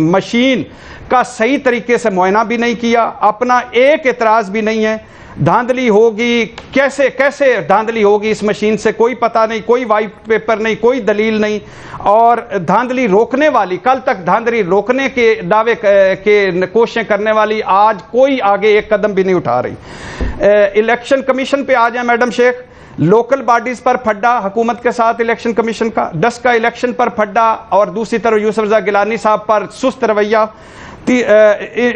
Machine کا صحیح طریقے سے معائنہ بھی نہیں کیا, اپنا ایک اعتراض بھی نہیں ہے. دھاندلی ہوگی, کیسے دھاندلی ہوگی اس مشین سے کوئی پتہ نہیں, کوئی وائٹ پیپر نہیں, کوئی دلیل نہیں. اور دھاندلی روکنے والی, کل تک دھاندلی روکنے کے دعوے کے کوششیں کرنے والی آج کوئی آگے ایک قدم بھی نہیں اٹھا رہی. الیکشن کمیشن پہ آ جائیں میڈم شیخ, لوکل باڈیز پر پھڈا حکومت کے ساتھ الیکشن کمیشن کا, ڈسکا الیکشن پر پھڈا, اور دوسری طرف یوسف رضا گیلانی صاحب پر سست رویہ,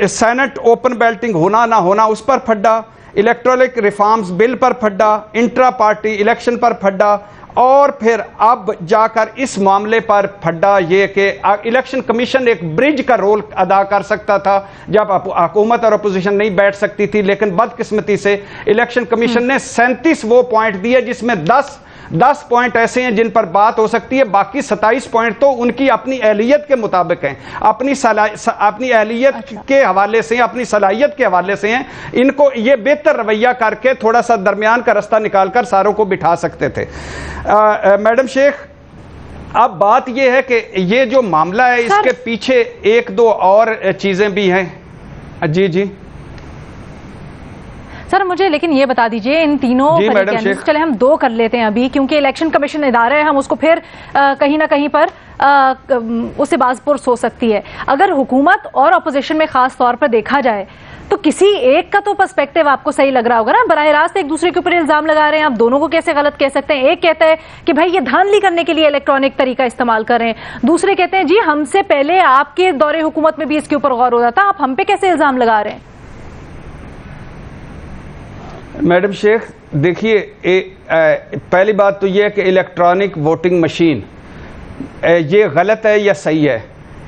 سینٹ اوپن بیلٹنگ ہونا نہ ہونا اس پر پھڈا, الیکٹرولک ریفارمز بل پر پھڈا, انٹرا پارٹی الیکشن پر پھڈا, اور پھر اب جا کر اس معاملے پر پھڈا یہ کہ الیکشن کمیشن ایک برج کا رول ادا کر سکتا تھا جب حکومت اور اپوزیشن نہیں بیٹھ سکتی تھی, لیکن بدقسمتی سے الیکشن کمیشن نے 37 وہ پوائنٹ دیے جس میں 10 پوائنٹ ایسے ہیں جن پر بات ہو سکتی ہے, باقی 27 پوائنٹ تو ان کی اپنی اہلیت کے مطابق ہیں, اپنی اہلیت کے حوالے سے, اپنی صلاحیت کے حوالے سے ہیں. ان کو یہ بہتر رویہ کر کے تھوڑا سا درمیان کا رستہ نکال کر ساروں کو بٹھا سکتے تھے. میڈم شیخ, اب بات یہ ہے کہ یہ جو معاملہ ہے اس کے پیچھے ایک دو اور چیزیں بھی ہیں. جی سر مجھے لیکن یہ بتا دیجئے ان تینوں چلے ہم دو کر لیتے ہیں ابھی, کیونکہ الیکشن کمیشن ادارہ ہے, ہم اس کو پھر کہیں نہ کہیں پر اسے باز پرس ہو سکتی ہے. اگر حکومت اور اپوزیشن میں خاص طور پر دیکھا جائے تو کسی ایک کا تو پرسپیکٹیو آپ کو صحیح لگ رہا ہوگا نا, براہ راست ایک دوسرے کے اوپر الزام لگا رہے ہیں, آپ دونوں کو کیسے غلط کہہ سکتے ہیں؟ ایک کہتا ہے کہ بھائی یہ دھاندلی کرنے کے لیے الیکٹرانک طریقہ استعمال کر رہے ہیں, دوسرے کہتے ہیں جی ہم سے پہلے آپ کے دور حکومت میں بھی اس کے اوپر غور ہوتا تھا, آپ ہم پہ کیسے الزام لگا رہے ہیں؟ میڈم شیخ دیکھیے, پہلی بات تو یہ ہے کہ الیکٹرانک ووٹنگ مشین یہ غلط ہے یا صحیح ہے,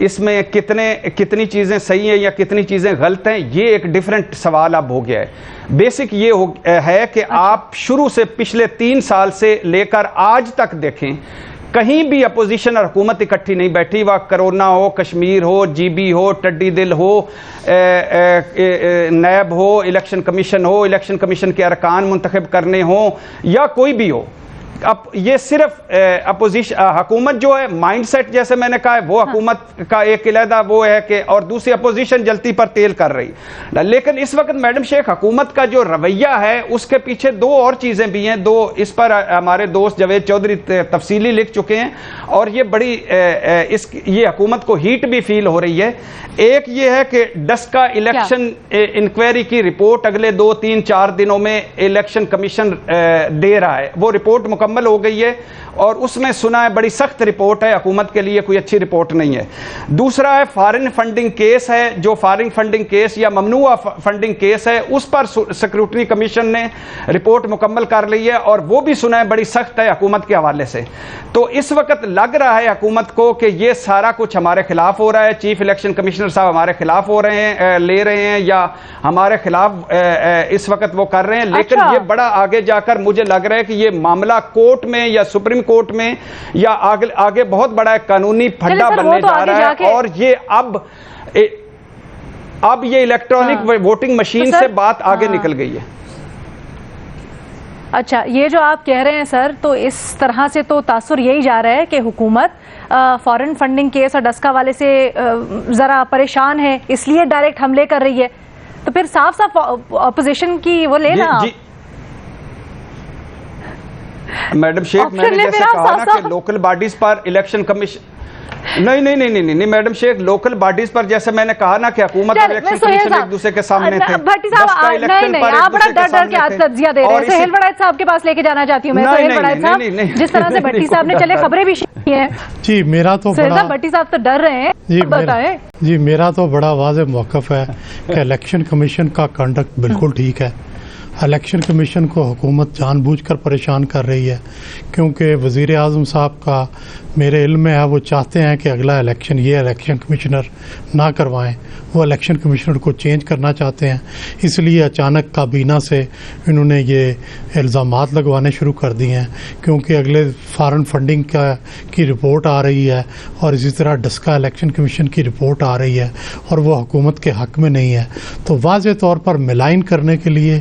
اس میں کتنی چیزیں صحیح ہیں یا کتنی چیزیں غلط ہیں, یہ ایک ڈیفرنٹ سوال اب ہو گیا ہے. بیسک یہ ہے کہ آپ شروع سے پچھلے 3 سال سے لے کر آج تک دیکھیں, کہیں بھی اپوزیشن اور حکومت اکٹھی نہیں بیٹھی, وہ کرونا ہو, کشمیر ہو, جی بی ہو, ٹڈی دل ہو, نیب ہو, الیکشن کمیشن ہو, الیکشن کمیشن کے ارکان منتخب کرنے ہوں یا کوئی بھی ہو. اب یہ صرف اپوزیشن حکومت جو ہے مائنڈ سیٹ جیسے میں نے کہا ہے وہ حکومت کا ایک علیحدہ وہ ہے کہ, اور دوسری اپوزیشن جلتی پر تیل کر رہی. لیکن اس وقت میڈم شیخ حکومت کا جو رویہ ہے اس کے پیچھے دو اور چیزیں بھی ہیں, اس پر ہمارے دوست جاوید چودھری تفصیلی لکھ چکے ہیں, اور یہ بڑی یہ حکومت کو ہیٹ بھی فیل ہو رہی ہے. ایک یہ ہے کہ ڈسکا الیکشن انکوائری کی رپورٹ اگلے 2-3-4 دنوں میں الیکشن کمیشن دے رہا ہے, وہ رپورٹ مکمل ہو گئی ہے, اور اس میں سنا ہے بڑی سخت رپورٹ ہے, حکومت کے لیے کوئی اچھی رپورٹ نہیں ہے. دوسرا ہے فارن فنڈنگ کیس ہے, جو فارن فنڈنگ کیس یا ممنوع فنڈنگ کیس ہے اس پر سیکورٹی کمیشن نے رپورٹ مکمل کر لی ہے, اور وہ بھی سنا ہے بڑی سخت ہے حکومت کے حوالے سے. تو اس وقت لگ رہا ہے حکومت کو کہ یہ سارا کچھ ہمارے خلاف ہو رہا ہے, چیف الیکشن کمشنر صاحب ہمارے خلاف ہو رہے ہیں, لے رہے ہیں یا ہمارے خلاف اس وقت وہ کر رہے ہیں. لیکن یہ بڑا آگے جا کر مجھے لگ رہا ہے کہ یہ معاملہ کورٹ میں یا سپریم کورٹ میں یا آگے بہت بڑا ایک قانونی پھڈا بننے جا رہا ہے, اور یہ اب یہ الیکٹرانک ووٹنگ مشین سے بات آگے نکل گئی ہے. اچھا, یہ جو آپ کہہ رہے ہیں سر, تو اس طرح سے تو تاثر یہی جا رہا ہے کہ حکومت فارن فنڈنگ کیس اور ڈسکا والے سے ذرا پریشان ہے, اس لیے ڈائریکٹ حملے کر رہی ہے. تو پھر صاف اپوزیشن کی وہ لینا. میڈم شیخ میں نے جیسے کہا نا کہ لوکل باڈیز پر الیکشن کمیشن نہیں میڈم شیخ, لوکل باڈیز پر جیسے میں نے کہا نا کہ حکومت اور الیکشن کمیشن ایک دوسرے کے سامنے تھے. بھٹی صاحب نہیں, آپ بڑا ڈر ڈر کے آج تجزیہ دے رہے ہیں. سہیل بڑائچ صاحب کے پاس لے کے جانا چاہتی ہوں میں. سہیل بڑائچ صاحب جس طرح سے بھٹی صاحب نے چلے خبریں بھی کی ہیں, جی میرا تو بھٹی صاحب تو ڈر رہے ہیں, بتائیں. جی میرا تو بڑا واضح موقف ہے کہ الیکشن کمیشن کا کنڈکٹ بالکل ٹھیک ہے. الیکشن کمیشن کو حکومت جان بوجھ کر پریشان کر رہی ہے, کیونکہ وزیر اعظم صاحب کا میرے علم میں ہے وہ چاہتے ہیں کہ اگلا الیکشن یہ الیکشن کمشنر نہ کروائیں, وہ الیکشن کمشنر کو چینج کرنا چاہتے ہیں. اس لیے اچانک کابینہ سے انہوں نے یہ الزامات لگوانے شروع کر دیے ہیں, کیونکہ اگلے فارن فنڈنگ کی رپورٹ آ رہی ہے, اور اسی طرح ڈسکا الیکشن کمیشن کی رپورٹ آ رہی ہے, اور وہ حکومت کے حق میں نہیں ہے. تو واضح طور پر ملائن کرنے کے لیے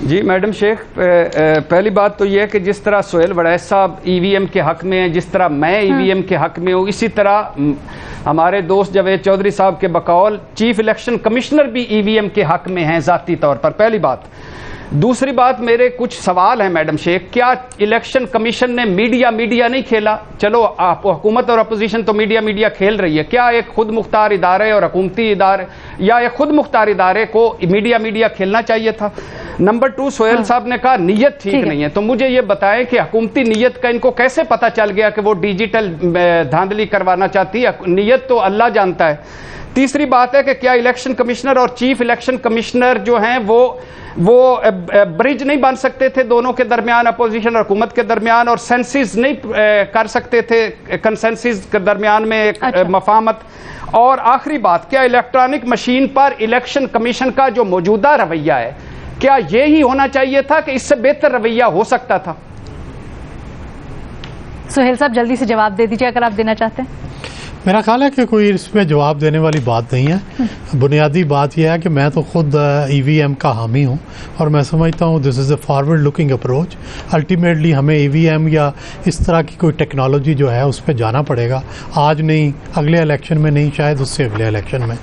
جی میڈم شیخ، پہلی بات تو یہ ہے کہ جس طرح سہیل وڑیچ صاحب ای وی ایم کے حق میں ہیں، جس طرح میں ای وی ایم کے حق میں ہوں، اسی طرح ہمارے دوست جاوید چودھری صاحب کے بقول چیف الیکشن کمشنر بھی ای وی ایم کے حق میں ہیں ذاتی طور پر، پہلی بات۔ دوسری بات، میرے کچھ سوال ہیں میڈم شیخ، کیا الیکشن کمیشن نے میڈیا نہیں کھیلا؟ چلو حکومت اور اپوزیشن تو میڈیا کھیل رہی ہے، کیا ایک خود مختار ادارے اور حکومتی ادارے یا ایک خود مختار ادارے کو میڈیا کھیلنا چاہیے تھا؟ نمبر 2، سہیل صاحب نے کہا نیت ٹھیک نہیں ہے، تو مجھے یہ بتائیں کہ حکومتی نیت کا ان کو کیسے پتا چل گیا کہ وہ ڈیجیٹل دھاندلی کروانا چاہتی ہے؟ نیت تو اللہ جانتا ہے۔ تیسری بات ہے کہ کیا الیکشن کمشنر اور چیف الیکشن کمشنر جو ہیں وہ برج نہیں بن سکتے تھے دونوں کے درمیان، اپوزیشن اور حکومت کے درمیان، اور سینسز نہیں کر سکتے تھے کنسنسس کے درمیان میں ایک مفاہمت؟ اور آخری بات، کیا الیکٹرانک مشین پر الیکشن کمیشن کا جو موجودہ رویہ ہے، کیا یہی ہونا چاہیے تھا کہ اس سے بہتر رویہ ہو سکتا تھا؟ سہیل صاحب جلدی سے جواب دے دیجیے اگر آپ دینا چاہتے ہیں۔ میرا خیال ہے کہ کوئی اس میں جواب دینے والی بات نہیں ہے۔ بنیادی بات یہ ہے کہ میں تو خود ای وی ایم کا حامی ہوں اور میں سمجھتا ہوں دس از اے فارورڈ لکنگ اپروچ۔ الٹیمیٹلی ہمیں ای وی ایم یا اس طرح کی کوئی ٹیکنالوجی جو ہے اس پہ جانا پڑے گا، آج نہیں، اگلے الیکشن میں نہیں، شاید اس سے اگلے الیکشن میں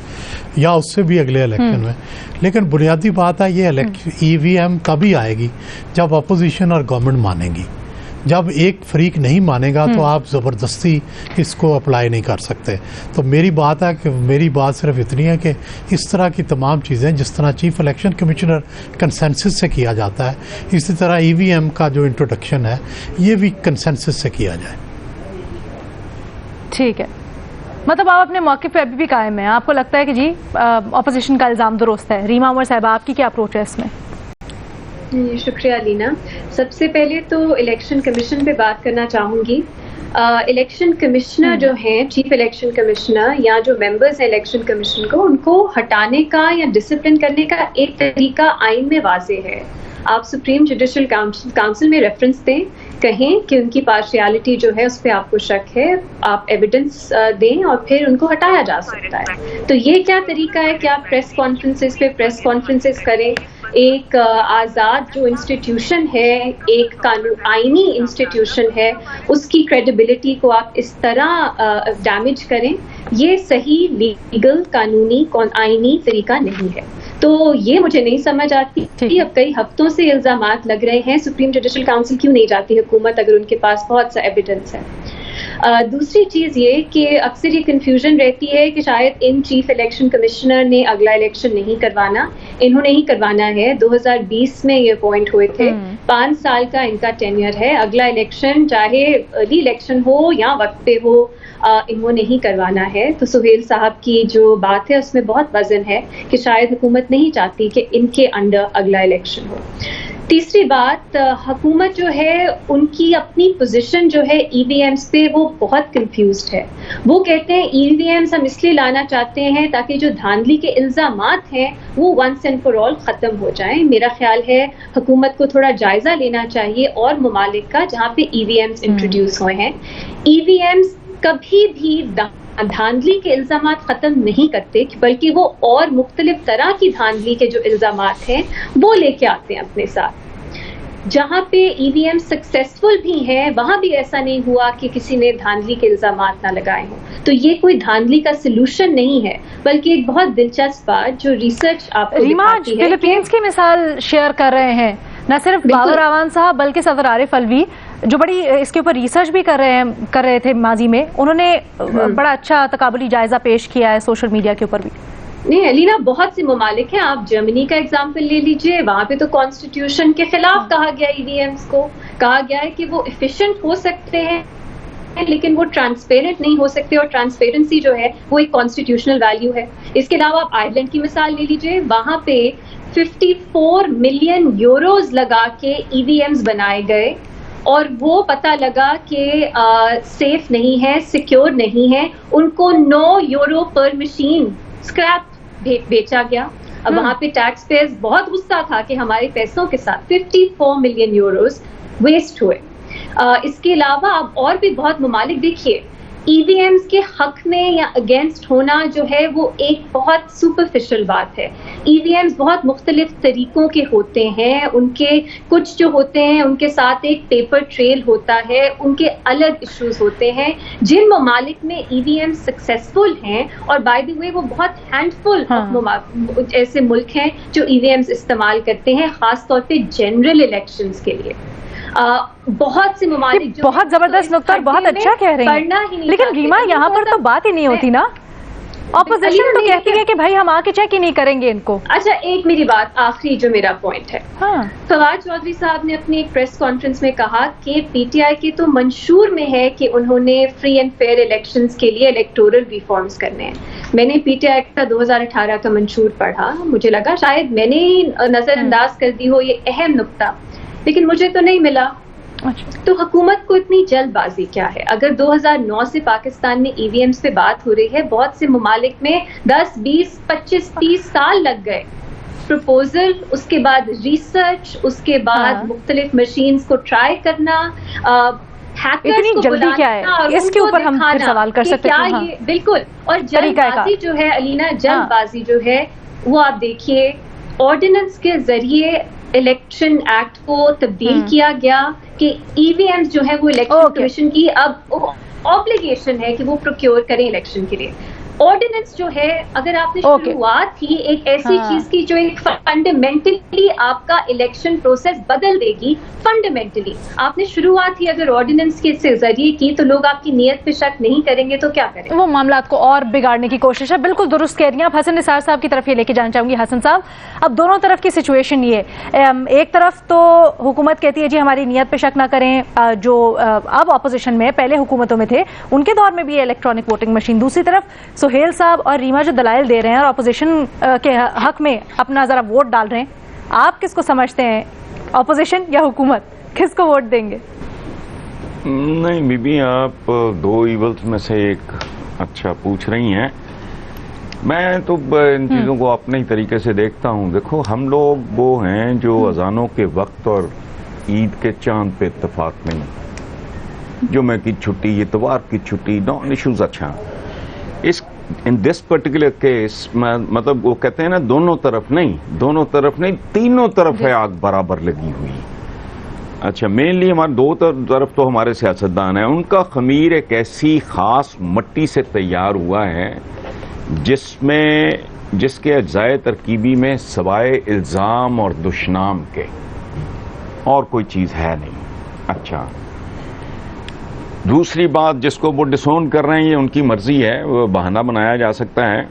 یا اس سے بھی اگلے الیکشن میں۔ لیکن بنیادی بات ہے یہ ای وی ایم تبھی آئے گی جب اپوزیشن اور گورنمنٹ مانے گی۔ جب ایک فریق نہیں مانے گا تو آپ زبردستی اس کو اپلائی نہیں کر سکتے۔ تو میری بات ہے کہ میری بات صرف اتنی ہے کہ اس طرح کی تمام چیزیں جس طرح چیف الیکشن کمشنر کنسنسس سے کیا جاتا ہے، اسی طرح ای وی ایم کا جو انٹروڈکشن ہے یہ بھی کنسنسس سے کیا جائے۔ ٹھیک ہے، مطلب آپ اپنے موقع پہ ابھی بھی قائم ہیں، آپ کو لگتا ہے کہ جی اپوزیشن کا الزام درست ہے۔ ریما عمر صاحبہ، آپ کی کیا اپروچ ہے اس میں؟ شکریہ لینا۔ سب سے پہلے تو الیکشن کمیشن پہ بات کرنا چاہوں گی۔ الیکشن کمشنر جو ہیں، چیف الیکشن کمشنر یا جو ممبرز ہیں الیکشن کمیشن کو، ان کو ہٹانے کا یا ڈسپلن کرنے کا ایک طریقہ آئین میں واضح ہے۔ آپ سپریم جوڈیشل کاؤنسل میں ریفرنس دیں، کہیں کہ ان کی پارشیالٹی جو ہے اس پہ آپ کو شک ہے، آپ ایویڈنس دیں اور پھر ان کو ہٹایا جا سکتا ہے۔ تو یہ کیا طریقہ ہے کہ آپ پریس کانفرنسز کریں؟ ایک آزاد جو انسٹیٹیوشن ہے، ایک آئینی انسٹیٹیوشن ہے، اس کی کریڈیبلٹی کو آپ اس طرح ڈیمیج کریں، یہ صحیح لیگل قانونی آئینی طریقہ نہیں ہے۔ تو یہ مجھے نہیں سمجھ آتی۔ اب کئی ہفتوں سے الزامات لگ رہے ہیں، سپریم جوڈیشل کاؤنسل کیوں نہیں جاتی حکومت اگر ان کے پاس بہت سا ایویڈنس ہے؟ دوسری چیز یہ کہ اکثر یہ کنفیوژن رہتی ہے کہ شاید ان چیف الیکشن کمشنر نے اگلا الیکشن نہیں کروانا، انہوں نے ہی کروانا ہے۔ 2020 میں یہ اپوائنٹ ہوئے تھے، 5 سال کا ان کا ٹینیئر ہے، اگلا الیکشن چاہے ارلی الیکشن ہو یا وقت پہ ہو انہوں نے ہی کروانا ہے۔ تو سہیل صاحب کی جو بات ہے اس میں بہت وزن ہے کہ شاید حکومت نہیں چاہتی کہ ان کے انڈر اگلا الیکشن ہو۔ تیسری بات، حکومت جو ہے ان کی اپنی پوزیشن جو ہے ای وی ایمز پہ وہ بہت کنفیوزڈ ہے۔ وہ کہتے ہیں ای وی ایمز ہم اس لیے لانا چاہتے ہیں تاکہ جو دھاندلی کے الزامات ہیں وہ ونس اینڈ فار آل ختم ہو جائیں۔ میرا خیال ہے حکومت کو تھوڑا جائزہ لینا چاہیے اور ممالک کا جہاں پہ ای وی ایمز انٹروڈیوس ہوئے ہیں۔ ای وی ایمز کبھی بھی دھاندلی کے الزامات ختم نہیں کرتے، بلکہ وہ اور مختلف طرح کی دھاندلی کے جو الزامات ہیں وہ لے کے آتے ہیں اپنے ساتھ۔ جہاں پہ ای وی ایم سکسیسفل بھی ہیں وہاں بھی ایسا نہیں ہوا کہ کسی نے دھاندلی کے الزامات نہ لگائے ہوں۔ تو یہ کوئی دھاندلی کا سلوشن نہیں ہے، بلکہ ایک بہت دلچسپ بات جو ریسرچ آپ کو دکھاتی ہے۔ فلپینز کی مثال شیئر کر رہے ہیں، نہ صرف بابر اعوان صاحب بلکہ صدر عارف الوی جو بڑی اس کے اوپر ریسرچ بھی کر رہے تھے ماضی میں، انہوں نے بڑا اچھا تقابلی جائزہ پیش کیا ہے سوشل میڈیا کے اوپر بھی۔ نہیں علینا، بہت سے ممالک ہیں، آپ جرمنی کا ایگزامپل لے لیجئے، وہاں پہ تو کانسٹیٹیوشن کے خلاف کہا گیا ای وی ایمز کو، کہا گیا ہے کہ وہ ایفیشینٹ ہو سکتے ہیں لیکن وہ ٹرانسپیرنٹ نہیں ہو سکتے، اور ٹرانسپیرنسی جو ہے وہ ایک کانسٹیٹیوشنل ویلیو ہے۔ اس کے علاوہ آپ آئرلینڈ کی مثال لے لیجئے، وہاں پہ 54 ملین یوروز لگا کے ای وی ایمز بنائے گئے اور وہ پتہ لگا کہ سیف نہیں ہے، سیکیور نہیں ہے، ان کو 9 یورو پر مشین اسکریپ بیچا گیا۔ اب وہاں پہ ٹیکس پیئرز بہت غصہ تھا کہ ہمارے پیسوں کے ساتھ 54 ملین یوروز ویسٹ ہوئے۔ اس کے علاوہ آپ اور بھی بہت ممالک دیکھیے، EVMs کے حق میں یا اگینسٹ ہونا جو ہے وہ ایک بہت سپرفیشل بات ہے. EVMs بہت مختلف طریقوں کے ہوتے ہیں, ان کے کچھ جو ہوتے ہیں ان کے ساتھ ایک پیپر ٹریل ہوتا ہے, ان کے الگ ایشوز ہوتے ہیں. جن ممالک میں EVMs سکسیسفل ہیں, اور بائی دی وے وہ بہت ہینڈ فل ایسے ملک ہیں جو EVMs استعمال کرتے ہیں, خاص طور پہ جنرل الیکشنز کے لیے. بہت سے ممالک بہت زبردست نقطہ اور بہت اچھا کہہ رہے ہیں, لیکن ریما یہاں پر تو بات ہی نہیں ہوتی نا. اپوزیشن تو کہتی ہے کہ بھائی ہم آ کے چیک ہی نہیں کریں گے ان کو. اچھا ایک میری بات آخری جو میرا پوائنٹ ہے, فواد چودھری صاحب نے اپنی ایک پریس کانفرنس میں کہا کہ PTI کے تو منشور میں ہے کہ انہوں نے فری اینڈ فیئر الیکشنز کے لیے الیکٹورل ریفارمز کرنے ہیں. میں نے PTI کا 2018 کا منشور پڑھا, مجھے لگا شاید میں نے نظر انداز کر دی ہو یہ اہم نقطہ, لیکن مجھے تو نہیں ملا. تو حکومت کو اتنی جلد بازی کیا ہے؟ اگر 2009 سے پاکستان میں EVMs پہ بات ہو رہی ہے, بہت سے ممالک میں 10, 20, 25, 30 سال لگ گئے. پروپوزل, اس کے بعد ریسرچ, اس کے بعد مختلف مشینز کو ٹرائی کرنا, اتنی جلدی کیا ہے اس کے اوپر ہم پھر سوال کر سکتے ہیں. بالکل. اور جلد بازی جو ہے علینا, جلد بازی جو ہے وہ آپ دیکھیے, آرڈیننس کے ذریعے الیکشن ایکٹ کو تبدیل کیا گیا کہ EVMs جو ہے وہ الیکشن کمیشن کی اب آبلیگیشن ہے کہ وہ پروکیور کریں الیکشن کے لیے. آرڈیننس جو ہے, اگر آپ نے شروعات کی ایک ایسی چیز کی جو ایک فنڈامنٹلی آپ کا الیکشن پروسیس بدل دے گی, فنڈامنٹلی آپ نے شروعات ہی اگر آرڈیننس کے ذریعے کی تو لوگ آپ کی نیت پہ شک نہیں کریں گے تو کیا کریں گے؟ وہ معاملات کو اور بگاڑنے کی کوشش ہے. بالکل درست کہہ رہی ہیں آپ. حسن نثار صاحب کی طرف یہ لے کے جانا چاہوں گی. حسن صاحب, اب دونوں طرف کی سچویشن یہ, ایک طرف تو حکومت کہتی ہے جی ہماری نیت پہ شک نہ کریں, جو اب اپوزیشن میں پہلے حکومتوں میں تھے ان کے دور میں بھی الیکٹرانک ووٹنگ مشین. دوسری طرف سہیل صاحب اور ریما جو دلائل دے رہے ہیں اور اپوزیشن کے حق میں اپنا ذرا ووٹ ڈال رہے ہیں, آپ کس کو سمجھتے ہیں, اپوزیشن یا حکومت, کس کو ووٹ دیں گے؟ نہیں بی بی, آپ دو ایولز میں سے ایک اچھا پوچھ رہی ہیں. میں تو ان چیزوں کو اپنے ہی طریقے سے دیکھتا ہوں. دیکھو ہم لوگ وہ ہیں جو اذانوں کے وقت اور عید کے چاند پہ اتفاق نہیں. جمعے کی چھٹی, اتوار کی چھٹی, نان ایشوز. اچھا ان دس پرٹیکولر کیس مطلب وہ کہتے ہیں نا دونوں طرف نہیں, تینوں طرف ہے آگ برابر لگی ہوئی. اچھا مینلی ہمارے دو طرف تو ہمارے سیاستدان ہیں, ان کا خمیر ایک ایسی خاص مٹی سے تیار ہوا ہے جس کے اجزائے ترکیبی میں سوائے الزام اور دشنام کے اور کوئی چیز ہے نہیں. اچھا دوسری بات, جس کو وہ ڈسون کر رہے ہیں یہ ان کی مرضی ہے, وہ بہانہ بنایا جا سکتا ہے.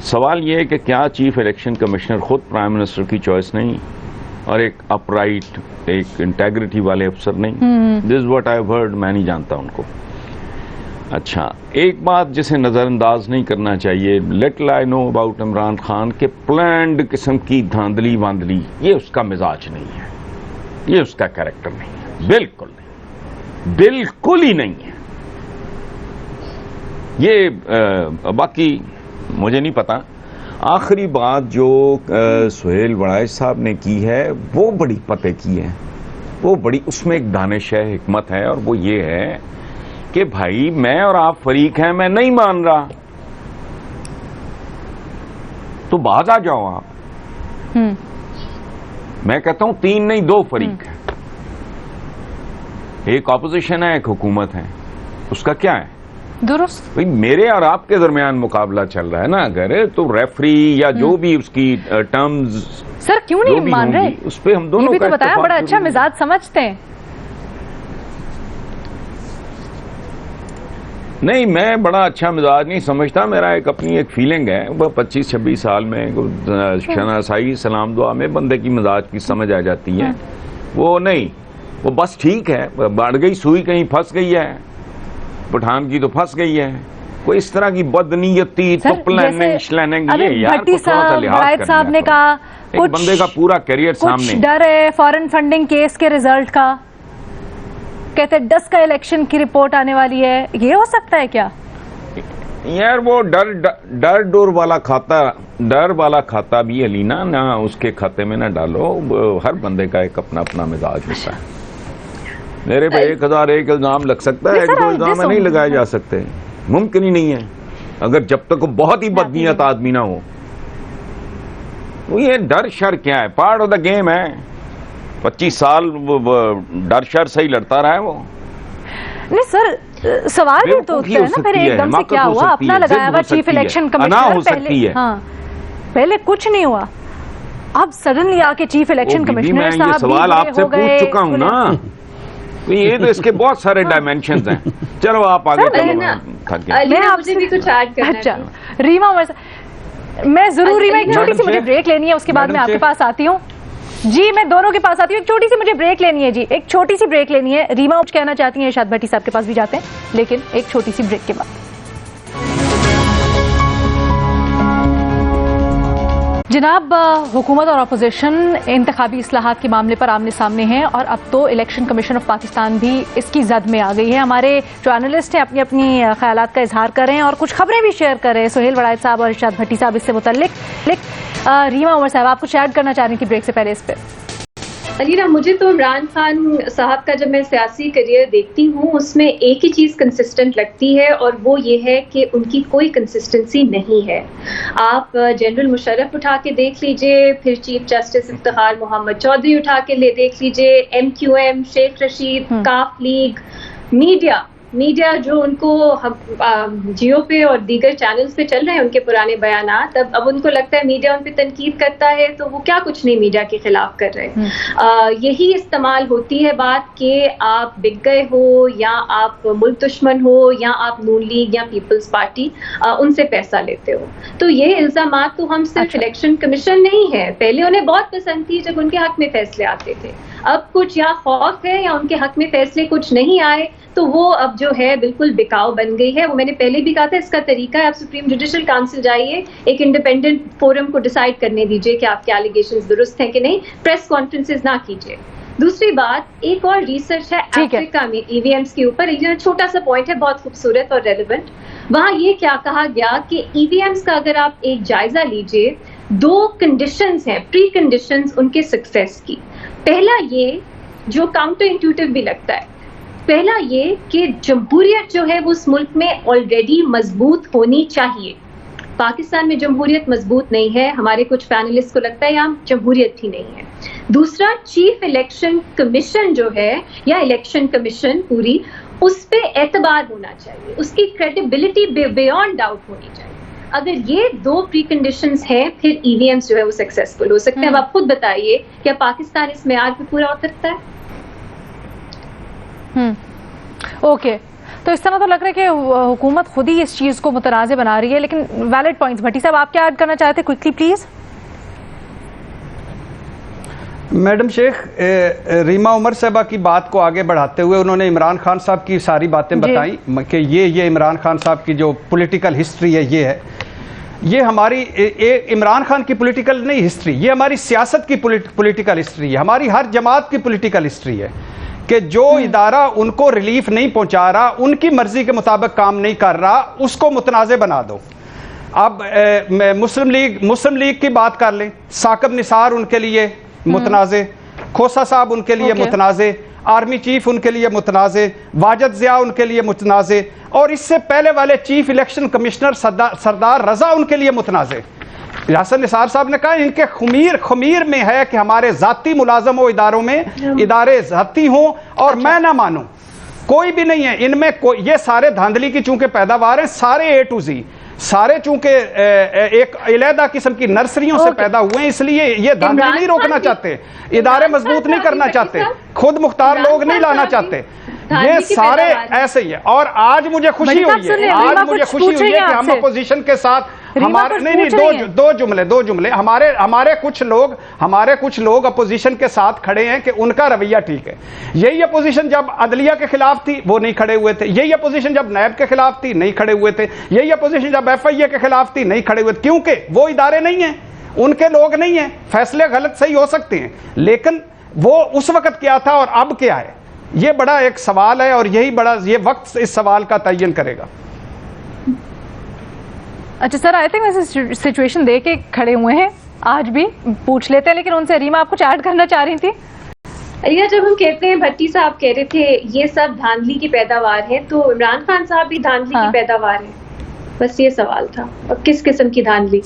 سوال یہ ہے کہ کیا چیف الیکشن کمشنر خود پرائم منسٹر کی چوائس نہیں اور ایک اپ رائٹ, ایک انٹیگریٹی والے افسر نہیں؟ This is what I have heard. میں نہیں جانتا ان کو. اچھا ایک بات جسے نظر انداز نہیں کرنا چاہیے, little I know about Imran Khan کے پلانڈ قسم کی دھاندلی واندلی, یہ اس کا مزاج نہیں ہے, یہ اس کا کیریکٹر نہیں ہے, بالکل نہیں, بالکل ہی نہیں ہے. یہ باقی مجھے نہیں پتا. آخری بات جو سہیل وڑائچ صاحب نے کی ہے وہ بڑی پتے کی ہے, وہ بڑی, اس میں ایک دانش ہے, حکمت ہے, اور وہ یہ ہے کہ بھائی میں اور آپ فریق ہیں, میں نہیں مان رہا تو باز آ جاؤ آپ. میں کہتا ہوں 3 نہیں 2 فریق ہیں, ایک اپوزیشن ہے ایک حکومت ہے. اس کا کیا ہے؟ درست. بھئی میرے اور آپ کے درمیان مقابلہ چل رہا ہے نا, اگر تو ریفری یا جو بھی اس کی ٹرمز سر کیوں نہیں مان رہے, اس پہ ہم دونوں یہ بھی تو بتایا, بڑا اچھا مزاج سمجھتے ہیں. نہیں میں بڑا اچھا مزاج نہیں سمجھتا, میرا اپنی ایک فیلنگ ہے. وہ 25-26 سال میں شناسائی سلام دعا میں بندے کی مزاج کی سمجھ آ جاتی ہے. وہ نہیں, وہ بس ٹھیک ہے, بڑھ گئی سوئی کہیں پھنس گئی ہے, پٹھان کی تو پھنس گئی ہے. کوئی اس طرح کی بدنیتی تو پلاننگ شلاننگ, یہ یار کو تھوڑا سا لحاظ صاحب نے کہا ایک بندے کا پورا کیریئر سامنے. ڈر ہے فارن فنڈنگ کیس کے ریزلٹ کا, کہتے 10 کا الیکشن کی رپورٹ آنے والی ہے, یہ ہو سکتا ہے کیا؟ یار وہ ڈر والا کھاتا بھی علینا نہ اس کے کھاتے میں نہ ڈالو. ہر بندے کا ایک اپنا اپنا مزاج ہوتا ہے. میرے پہ 1001 الزام لگ سکتا ہے, 1-2 الزام نہیں لگائے جا سکتے, ممکن ہی نہیں ہے اگر جب تک وہ بہت ہی بدنیت آدمی نہ ہو. وہ یہ ڈر شر کیا ہے, پارٹ آف دا گیم ہے. 25 سال ڈر شر سے ہی لڑتا رہا ہے وہ. نہیں سر, سوال بھی تو اٹھتا ہے نا پھر ایک دم سے کیا ہوا, اپنا لگایا ہوا چیف الیکشن کمشنر, ہاں پہلے کچھ نہیں ہوا, اب سڈنلی آ کے چیف الیکشن کمشنر صاحب یہ سوال آپ سے پوچھ چکا ہوں نا, یہ تو اس کے بہت سارے ڈائمینشنز ہیں. چلو آپ آگے چلو, میں آپ سے بھی کچھ ایڈ کرنا. اچھا ریما, میں ضرور ریما ایک چھوٹی سی مجھے بریک لینی ہے, اس کے بعد میں آپ کے پاس آتی ہوں. جی میں دونوں کے پاس آتی ہوں, ایک چھوٹی سی مجھے بریک لینی ہے. جی ایک چھوٹی سی بریک لینی ہے. ریما کچھ کہنا چاہتی ہیں, ارشاد بھٹی صاحب کے پاس بھی جاتے ہیں, لیکن ایک چھوٹی سی بریک کے بعد. جناب, حکومت اور اپوزیشن انتخابی اصلاحات کے معاملے پر آمنے سامنے ہیں, اور اب تو الیکشن کمیشن آف پاکستان بھی اس کی زد میں آ گئی ہے. ہمارے جو اینالسٹ ہیں اپنی اپنی خیالات کا اظہار کر رہے ہیں اور کچھ خبریں بھی شیئر کر رہے ہیں. سہیل وڑائد صاحب اور ارشاد بھٹی صاحب اس سے متعلق. ریما عمر صاحب, آپ کچھ ایڈ کرنا چاہ رہی تھی بریک سے پہلے اس پہ؟ علینا, مجھے تو عمران خان صاحب کا جب میں سیاسی کریئر دیکھتی ہوں اس میں ایک ہی چیز کنسسٹنٹ لگتی ہے, اور وہ یہ ہے کہ ان کی کوئی کنسسٹنسی نہیں ہے. آپ جنرل مشرف اٹھا کے دیکھ لیجئے, پھر چیف جسٹس افتخار محمد چودھری اٹھا کے دیکھ لیجئے, MQM, شیخ رشید, کاف لیگ, میڈیا جو ان کو جیو پہ اور دیگر چینلز پہ چل رہے ہیں ان کے پرانے بیانات, اب ان کو لگتا ہے میڈیا ان پہ تنقید کرتا ہے تو وہ کیا کچھ نہیں میڈیا کے خلاف کر رہے. یہی استعمال ہوتی ہے بات کہ آپ بک گئے ہو, یا آپ ملک دشمن ہو, یا آپ نون لیگ یا پیپلز پارٹی ان سے پیسہ لیتے ہو. تو یہ الزامات تو ہم صرف الیکشن کمیشن نہیں ہے, پہلے انہیں بہت پسند تھی جب ان کے حق میں فیصلے آتے تھے. اب کچھ یا خوف ہے یا ان کے حق میں فیصلے کچھ نہیں آئے تو وہ اب جو ہے بالکل بکاؤ بن گئی ہے. وہ میں نے پہلے بھی کہا تھا, اس کا طریقہ ہے آپ سپریم جوڈیشل کاؤنسل جائیے, ایک انڈیپینڈنٹ فورم کو ڈیسائیڈ کرنے دیجیے کہ آپ کے ایلیگیشنز درست ہیں کہ نہیں, پریس کانفرنسز نہ کیجیے. دوسری بات, ایک اور ریسرچ ہے افریقہ میں EVMs کے اوپر, ایک چھوٹا سا پوائنٹ ہے بہت خوبصورت اور ریلیونٹ. وہاں یہ کیا کہا گیا کہ EVMs کا اگر آپ ایک جائزہ لیجیے, 2 کنڈیشنز ہیں, پری کنڈیشنز ان کے سکسیس کی. پہلا یہ جو کاؤنٹر انٹیوٹیو بھی لگتا ہے, پہلا یہ کہ جمہوریت جو ہے وہ اس ملک میں آلریڈی مضبوط ہونی چاہیے. پاکستان میں جمہوریت مضبوط نہیں ہے, ہمارے کچھ پینلسٹ کو لگتا ہے یہاں جمہوریت ہی نہیں ہے. دوسرا, چیف الیکشن کمیشن جو ہے یا الیکشن کمیشن پوری, اس پہ اعتبار ہونا چاہیے, اس کی کریڈیبلٹی بیانڈ ڈاؤٹ ہونی چاہیے. اگر یہ 2 پری کنڈیشنز ہیں پھر EVMs جو ہے وہ سکسیسفل ہو سکتے ہیں. اب آپ خود بتائیے کیا پاکستان اس معیار پہ پورا اترتا ہے؟ اوکے, تو اس طرح تو لگ رہا ہے کہ حکومت خود ہی اس چیز کو متنازع بنا رہی ہے, لیکن ویلڈ پوائنٹس. بھٹی صاحب آپ کیا ایڈ کرنا چاہتے ہیں کوئکلی پلیز؟ میڈم شیخ, ریما عمر صاحبہ کی بات کو آگے بڑھاتے ہوئے انہوں نے عمران خان صاحب کی ساری باتیں بتائیں کہ یہ عمران خان صاحب کی جو پولیٹیکل ہسٹری ہے یہ ہے. یہ ہماری عمران خان کی پولیٹیکل نہیں ہسٹری, یہ ہماری سیاست کی پولیٹیکل ہسٹری ہے, ہماری ہر جماعت کی پولیٹیکل ہسٹری ہے کہ جو ادارہ ان کو ریلیف نہیں پہنچا رہا, ان کی مرضی کے مطابق کام نہیں کر رہا, اس کو متنازع بنا دو. اب مسلم لیگ کی بات کر لیں, ثاقب نثار ان کے لیے متنازع, کھوسا صاحب ان کے لیے متنازع, آرمی چیف ان کے لیے متنازع, واجد ضیاء ان کے لیے متنازع, اور اس سے پہلے والے چیف الیکشن کمشنر سردار رضا ان کے لیے متنازع. حسن نثار صاحب نے کہا ان کے خمیر میں ہے کہ ہمارے ذاتی ملازم ہو اداروں میں, ادارے ذاتی ہوں, اور میں نہ مانوں کوئی بھی نہیں ہے ان میں. یہ سارے دھاندلی کی چونکہ پیداوار ہیں, سارے A to Z, سارے چونکہ ایک علیحدہ قسم کی نرسریوں سے پیدا ہوئے ہیں, اس لیے یہ دھاندلی نہیں روکنا چاہتے, ادارے مضبوط نہیں کرنا چاہتے, خود مختار لوگ نہیں لانا چاہتے, یہ سارے ایسے ہی ہے. اور آج مجھے خوشی ہوئی ہے, آج مجھے خوشی ہوئی ہے کہ ہم اپوزیشن کے ساتھ ہمارے نہیں دو جملے ہمارے کچھ لوگ اپوزیشن کے ساتھ کھڑے ہیں کہ ان کا رویہ ٹھیک ہے. یہی اپوزیشن جب عدلیہ کے خلاف تھی وہ نہیں کھڑے ہوئے تھے, یہی اپوزیشن جب نیب کے خلاف تھی نہیں کھڑے ہوئے تھے, یہی اپوزیشن جب FIA کے خلاف تھی نہیں کھڑے ہوئے تھے, کیونکہ وہ ادارے نہیں ہیں, ان کے لوگ نہیں ہیں. فیصلے غلط صحیح ہو سکتے ہیں, لیکن وہ اس وقت کیا تھا اور اب کیا ہے, یہ بڑا ایک سوال ہے, اور یہ وقت اس سوال کا تعین کرے گا. اچھا سر, آئی تھنک ویسے سچویشن دے کے کھڑے ہوئے ہیں, آج بھی پوچھ لیتے ہیں, لیکن ان سے ریما آپ کچھ ایڈ کرنا چاہ رہی تھی؟ علیہ جب ہم کہتے ہیں بھٹی صاحب کہہ رہے تھے یہ سب دھاندلی کی پیداوار ہے، تو عمران خان صاحب بھی دھاندلی کی پیداوار ہے؟ بس یہ سوال تھا. اور کس قسم کی دھاندلی؟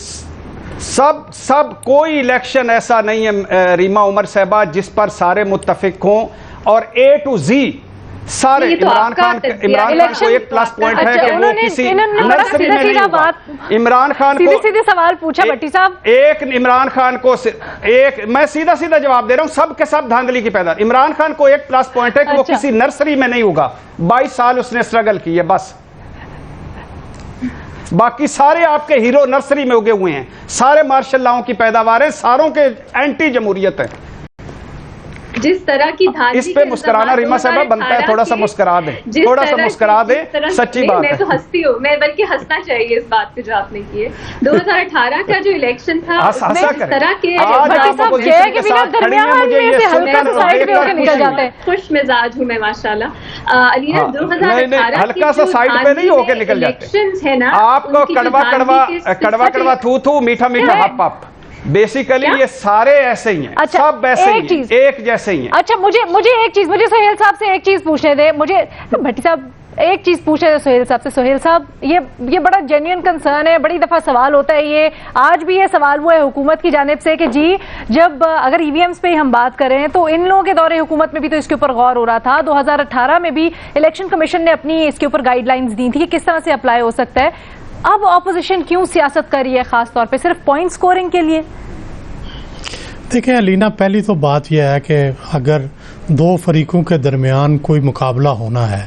سب کوئی الیکشن ایسا نہیں ہے ریما عمر صاحبہ جس پر سارے متفق ہوں، اور اے ٹو زی سارے عمران خان کو ایک پلس پوائنٹ ہے کہ وہ کسی نرسری میں نہیں ہوگا. عمران خان کو سیدھے سوال پوچھا بھٹی صاحب، ایک عمران خان کو میں سیدھا جواب دے رہا ہوں، سب کے سب دھاندلی کی پیدا. عمران خان کو ایک پلس پوائنٹ ہے کہ وہ کسی نرسری میں نہیں ہوگا. 22 سال اس نے اسٹرگل کی ہے بس. باقی سارے آپ کے ہیرو نرسری میں اگے ہوئے ہیں، سارے مارشل لاؤں کی پیداوار ہیں، ساروں کے اینٹی جمہوریت ہیں. جس طرح کی دھاندلی اس پہ مسکرانا ریما صاحبہ بنتا ہے، تھوڑا سا مسکرا دیں، تھوڑا سا مسکرا دیں، سچی بات ہے. میں تو ہنستی ہوں، میں بلکہ ہنسنا چاہیے اس بات پہ جو آپ نے کی ہے. 2018 کا جو الیکشن تھا اس طرح کے خوش مزاج ہوں میں ماشاء اللہ. علی 2018 ہلکا سا سائڈ پہ نہیں ہو کے نکل جاتے الیکشنز ہے نا، آپ کو کڑوا تھو تھو میٹھا میٹھا ہپ ہپ. بیسیکلی یہ سارے ایسے ہی ہیں، سب ایسے ہی ہیں، ایک جیسے ہی ہیں. اچھا مجھے سہیل صاحب سے ایک چیز پوچھنے دیں، مجھے بھٹی صاحب ایک چیز پوچھے تھے سہیل صاحب سے. سہیل صاحب یہ بڑا جینیئن کنسرن ہے، بڑی دفعہ سوال ہوتا ہے، یہ آج بھی یہ سوال ہوا ہے حکومت کی جانب سے کہ جی جب اگر ای وی ایمز پہ ہم بات کریں تو ان لوگوں کے دور حکومت میں بھی تو اس کے اوپر غور ہو رہا تھا. 2018 میں بھی الیکشن کمیشن نے اپنی اس کے اوپر گائیڈ لائنز دی تھی کہ کس طرح سے اپلائی ہو سکتا ہے. اب اپوزیشن کیوں سیاست کر رہی ہے خاص طور پہ صرف پوائنٹ سکورنگ کے لیے؟ دیکھیں علینا، پہلی تو بات یہ ہے کہ اگر دو فریقوں کے درمیان کوئی مقابلہ ہونا ہے،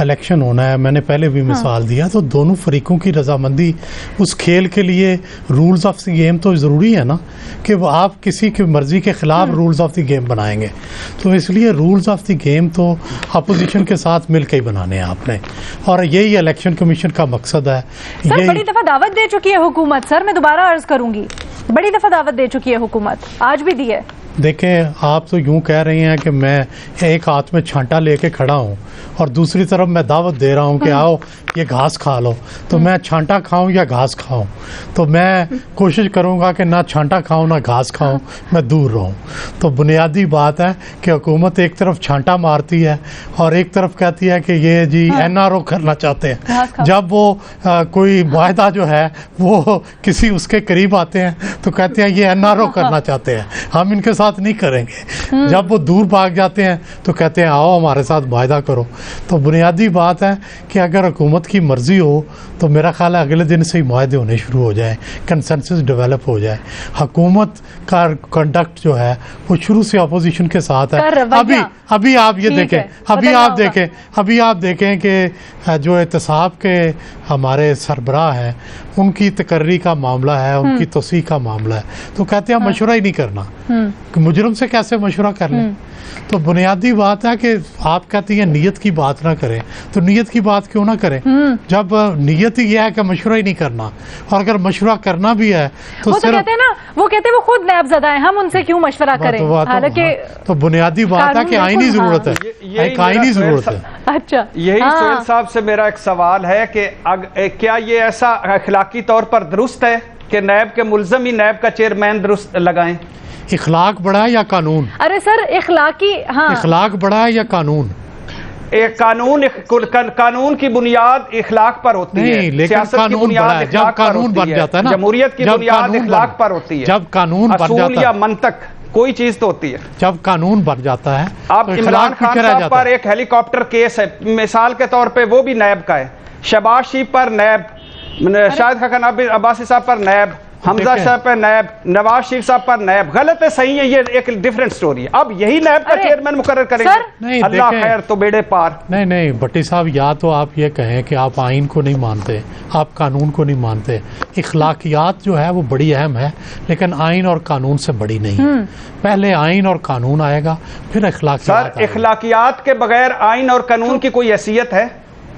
الیکشن ہونا ہے، میں نے پہلے بھی مثال دیا، تو دونوں فریقوں کی رضامندی اس کھیل کے لیے رولز آف دی گیم تو ضروری ہے نا، کہ وہ آپ کسی کی مرضی کے خلاف رولز آف دی گیم بنائیں گے. تو اس لیے رولز آف دی گیم تو اپوزیشن کے ساتھ مل کے ہی بنانے ہیں آپ نے، اور یہی الیکشن کمیشن کا مقصد ہے. سر بڑی دفعہ دعوت دے چکی ہے حکومت، سر میں دوبارہ عرض کروں گی، بڑی دفعہ دعوت دے چکی ہے حکومت، آج بھی دی ہے. دیکھیں آپ تو یوں کہہ رہی ہیں کہ میں ایک ہاتھ میں چھانٹا لے کے کھڑا ہوں اور دوسری طرف میں دعوت دے رہا ہوں کہ آؤ یہ گھاس کھا لو، تو میں چھانٹا کھاؤں یا گھاس کھاؤں؟ تو میں کوشش کروں گا کہ نہ چھانٹا کھاؤں نہ گھاس کھاؤں، میں دور رہوں. تو بنیادی بات ہے کہ حکومت ایک طرف چھانٹا مارتی ہے اور ایک طرف کہتی ہے کہ یہ جی این آر او کرنا چاہتے ہیں. جب وہ کوئی معاہدہ جو ہے وہ کسی اس کے قریب آتے ہیں تو کہتے ہیں یہ این آر او کرنا چاہتے ہیں، ہم ان کے ساتھ نہیں کریں گے. جب وہ دور بھاگ جاتے ہیں تو کہتے ہیں آؤ ہمارے ساتھ معاہدہ کرو. تو بنیادی بات ہے کہ اگر حکومت کی مرضی ہو تو میرا خیال ہے اگلے دن سے ہی معاہدے ہونے شروع ہو جائیں، کنسنسس ڈیولپ ہو جائے. حکومت کا کنڈکٹ جو ہے وہ شروع سے اپوزیشن کے ساتھ ہے. ابھی آپ یہ دیکھیں، ابھی آپ دیکھیں کہ جو احتساب کے ہمارے سربراہ ہیں ان کی تقرری کا معاملہ ہے، ان کی توسیع کا معاملہ ہے، تو کہتے ہیں مشورہ ہی نہیں کرنا، کہ مجرم سے کیسے مشورہ کر لیں. تو بنیادی بات ہے کہ آپ کہتی ہیں نیت کی بات نہ کریں، تو نیت کی بات کیوں نہ کریں جب نیت ہی یہ ہے کہ مشورہ ہی نہیں کرنا. اور اگر مشورہ کرنا بھی ہے تو وہ کہتے ہیں نا، وہ کہتے ہیں وہ خود نیب زدہ ہیں، ہم ان سے کیوں مشورہ کریں. حالانکہ تو بنیادی بات ہے کہ آئینی ضرورت ہے، ایک آئینی ضرورت ہے. اچھا یہی سہیل صاحب سے میرا ایک سوال ہے کہ کیا یہ ایسا اخلاقی طور پر درست ہے کہ نیب کے ملزم ہی نیب کا چیئرمین درست لگائیں؟ اخلاق بڑا ہے یا قانون؟ ارے سر اخلاقی، ہاں اخلاق بڑا ہے یا قانون؟ ایک قانون کی بنیاد اخلاق پر ہوتی ہے، نہیں، لیکن قانون بڑا ہے جب قانون بن جاتا ہے نا. جمہوریت کی بنیاد اخلاق پر ہوتی ہے، جب قانون بن اصول جاتا یا ہے، منطق کوئی چیز تو ہوتی ہے. جب قانون بن جاتا ہے. اب عمران خان صاحب پر ایک ہیلی کاپٹر کیس ہے، مثال کے طور پہ وہ بھی نیب کا ہے. شہباز شریف پر نیب، شاہد خاقان عباسی صاحب پر نیب، حمزہ صاحب پر نیب، نواز شریف صاحب پر نیب. غلط ہے صحیح ہے، یہ ایک ڈیفرنٹ سٹوری ہے. اب یہی نیب کا چیئرمین مقرر کریں گے، اللہ خیر تو بیڑے پار. نہیں بھٹی صاحب، یا تو آپ یہ کہیں کہ آپ آئین کو نہیں مانتے، آپ قانون کو نہیں مانتے. اخلاقیات جو ہے وہ بڑی اہم ہے لیکن آئین اور قانون سے بڑی نہیں. پہلے آئین اور قانون آئے گا پھر اخلاقیات. سر اخلاقیات کے بغیر آئین اور قانون کی کوئی حیثیت ہے؟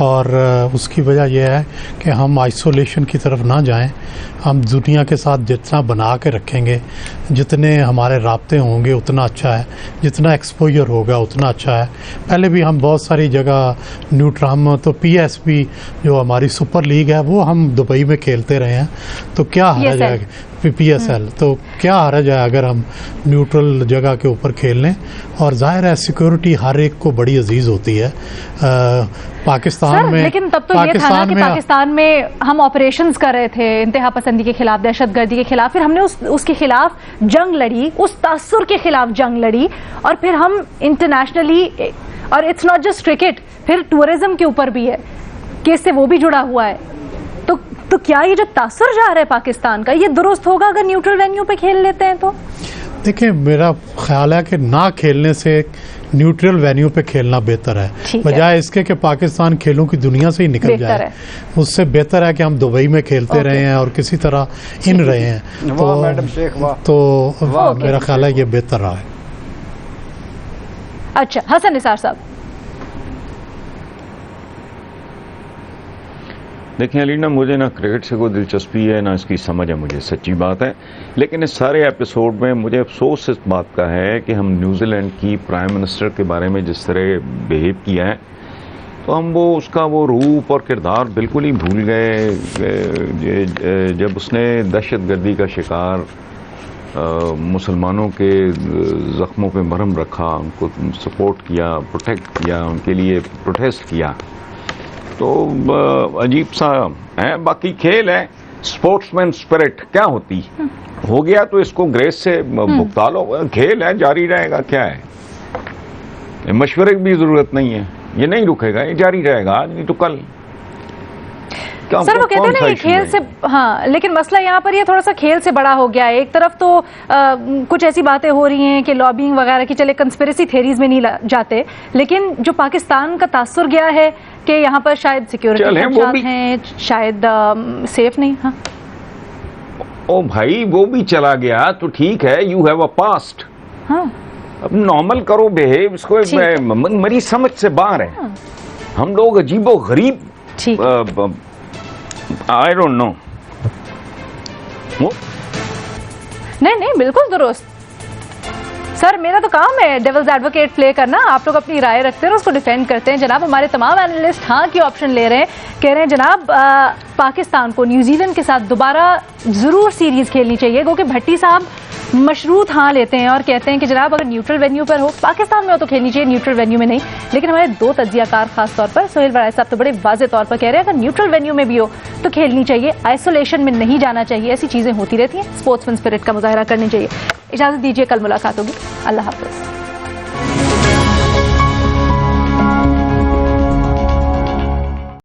اور اس کی وجہ یہ ہے کہ ہم آئسولیشن کی طرف نہ جائیں. ہم دنیا کے ساتھ جتنا بنا کے رکھیں گے, جتنے ہمارے رابطے ہوں گے اتنا اچھا ہے, جتنا ایکسپوجر ہوگا اتنا اچھا ہے. پہلے بھی ہم بہت ساری جگہ ہم تو پی ایس بی جو ہماری سپر لیگ ہے وہ ہم دبئی میں کھیلتے رہے ہیں, تو کیا حرج ہے پی ایس ایل, تو کیا حرج ہے اگر ہم نیوٹرل جگہ کے اوپر کھیل لیں. اور ظاہر ہے سیکورٹی ہر ایک کو بڑی عزیز ہوتی ہے. پاکستان میں لیکن تب تو یہ تھا نا کہ پاکستان میں ہم آپریشنز کر رہے تھے انتہا پسندی کے خلاف, دہشت گردی کے خلاف, پھر ہم نے اس کے خلاف جنگ لڑی, اس تاثر کے خلاف جنگ لڑی, اور پھر ہم انٹرنیشنلی, اور اٹس ناٹ جسٹ کرکٹ, پھر ٹورزم کے اوپر بھی ہے کہ اس سے وہ بھی جڑا ہوا ہے. تو کیا یہ جو تاثر جا رہا ہے پاکستان کا, یہ درست ہوگا اگر نیوٹرل وینیو پہ کھیل لیتے ہیں؟ تو دیکھیں میرا خیال ہے کہ نہ کھیلنے سے نیوٹرل وینیو پہ کھیلنا بہتر ہے, بجائے اس کے کہ پاکستان کھیلوں کی دنیا سے ہی نکل جائے. اس سے بہتر ہے کہ ہم دبئی میں کھیلتے رہے ہیں اور کسی طرح ان رہے ہیں. تو میرا خیال ہے یہ بہتر رہا ہے. اچھا حسن نثار صاحب. دیکھیں علینا, مجھے نہ کرکٹ سے کوئی دلچسپی ہے نہ اس کی سمجھ ہے مجھے, سچی بات ہے. لیکن اس سارے ایپیسوڈ میں مجھے افسوس اس بات کا ہے کہ ہم نیوزی لینڈ کی پرائم منسٹر کے بارے میں جس طرح بیہیو کیا ہے, تو ہم اس کا وہ روپ اور کردار بالکل ہی بھول گئے. جب اس نے دہشت گردی کا شکار مسلمانوں کے زخموں پہ مرہم رکھا, ان کو سپورٹ کیا, پروٹیکٹ کیا, ان کے لیے پروٹیسٹ کیا, تو عجیب سا ہے. باقی کھیل ہے, اسپورٹس مین اسپرٹ کیا ہوتی, ہو گیا تو اس کو گریس سے بھگتا لو. کھیل ہے, جاری رہے گا. کیا ہے, مشورے کی بھی ضرورت نہیں ہے, یہ نہیں رکے گا, یہ جاری رہے گا آج نہیں تو کل. سر وہ کہتے ہیں نا یہ کھیل سے, ہاں, لیکن مسئلہ یہاں پر یہ تھوڑا سا کھیل سے بڑا ہو گیا ہے. ایک طرف تو کچھ ایسی باتیں ہو رہی ہیں کہ لابینگ وغیرہ کی, چلے کنسپریسی تھیریز میں نہیں جاتے, لیکن جو پاکستان کا تاثر گیا ہے کہ یہاں پر شاید سیکیورٹی خدشات ہیں, شاید سیف نہیں. ہاں او بھائی وہ بھی چلا گیا تو ٹھیک ہے, یو ہیو اے پاسٹ. ہاں اب نارمل کرو بیہیو, اس کو میری سمجھ سے باہر ہے. ہم لوگ عجیب و غریب, I don't know. نہیں بالکل درست. سر میرا تو کام ہے ڈیولز ایڈوکیٹ پلے کرنا, آپ لوگ اپنی رائے رکھتے ہیں اور اس کو ڈیفینڈ کرتے ہیں. جناب ہمارے تمام اینالسٹ ہاں کی آپشن لے رہے ہیں, کہہ رہے ہیں جناب پاکستان کو نیوزی لینڈ کے ساتھ دوبارہ ضرور سیریز کھیلنی چاہیے, کیونکہ بھٹی صاحب مشروط ہاں لیتے ہیں اور کہتے ہیں کہ جناب اگر نیوٹرل وینیو پر ہو, پاکستان میں ہو تو کھیلنی چاہیے, نیوٹرل وینیو میں نہیں. لیکن ہمارے دو تجزیہ کار خاص طور پر سہیل وڑائے صاحب تو بڑے واضح طور پر کہہ رہے ہیں اگر نیوٹرل وینیو میں بھی ہو تو کھیلنی چاہیے, آئسولیشن میں نہیں جانا چاہیے. ایسی چیزیں ہوتی رہتی ہیں, اسپورٹس مین اسپرٹ کا مظاہرہ کرنی چاہیے. اجازت دیجیے, کل ملاقات ہوگی. اللہ حافظ.